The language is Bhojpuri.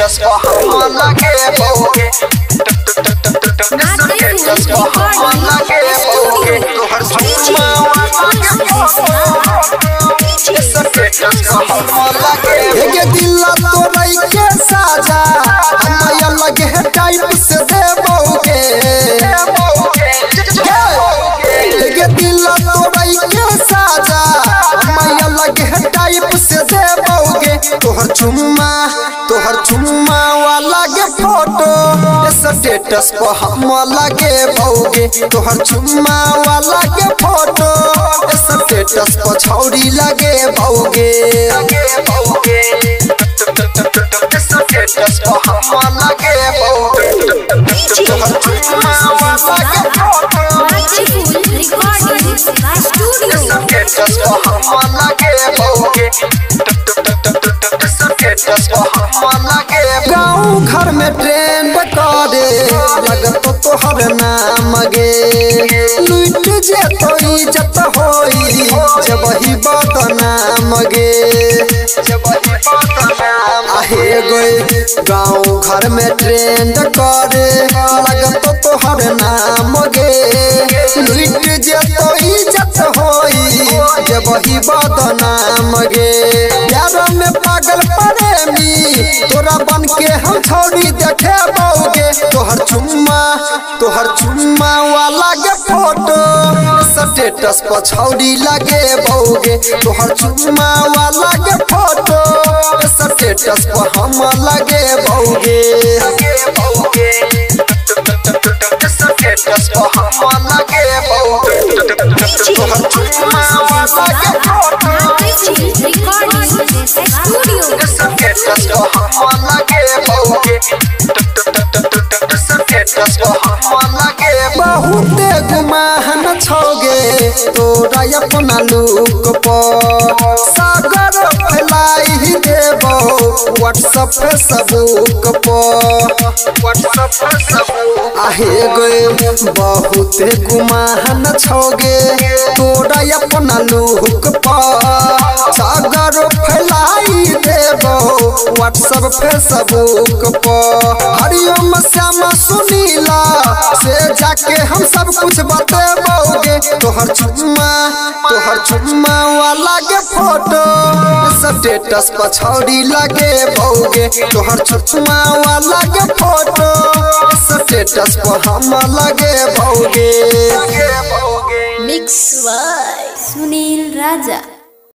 स्टेटस को हम लगे बोगे स्टेटस को हम लगे बोगे तोहर चुम्मा वाला के स्टेटस को हम लगे ये दिल तोरई के साजा हम लगे टाइप से देबोगे ये दिल तोरई के साजा हम लगे टाइप से देबोगे तोहर चुम्मा वाला के फोटो स्टेटस को हम लगे बोगे तोहर चुम्मा वाला के फोटो स्टेटस को छौरी लगे बोगे स्टेटस को हम लगे बोगे तोहर चुम्मा वाला के फोटो स्टेटस को हम लगे बोगे स्टेटस को हम लगे गाँव घर में ट्रेंड करे लगत तोहर नाम गे लुट जे तो इज्जत होई जब ही बदनाम गे जब ही बदनाम आहे गए गाँव घर में ट्रेंड करे लगत तोहर नाम गे लुट जे तो इज्जत होई जब ही बदनाम गे प्यार में पागल प्रेमी तोरा बन के हम छौरी देखे बोगे तोहर चुम्मा वाला के फोटो स्टेटस पर छौरी लगे बोगे तोहर चुम्मा वाला के फोटो स्टेटस पर हम लगे बोगे स्टेटस पर हम लगे बोगे तोहर चुम्मा वाला के फोटो स्टेटस को हम लगे बोगे स्टेटस को हम लगे बहुत गुमान छोगे तोरा अपना लुक पर सागर फैलाई देबो व्हाट्सएप फेसबुक पर आहे गए बहुत गुमान छोगे तोरा अपना लुक पर सागर फैलाई देबो व्हाट्सएप फेसबुक पर हरिओम श्याम सुनीला से जाके हम सब कुछ बतेबोगे तोहर चुम्मा वाला के फोटो स्टेटस पर छौरी लगे बोगे तोहर चुम्मा वाला के फोटो स्टेटस पर हम लगे बोगे मिक्स बाय सुनील राजा।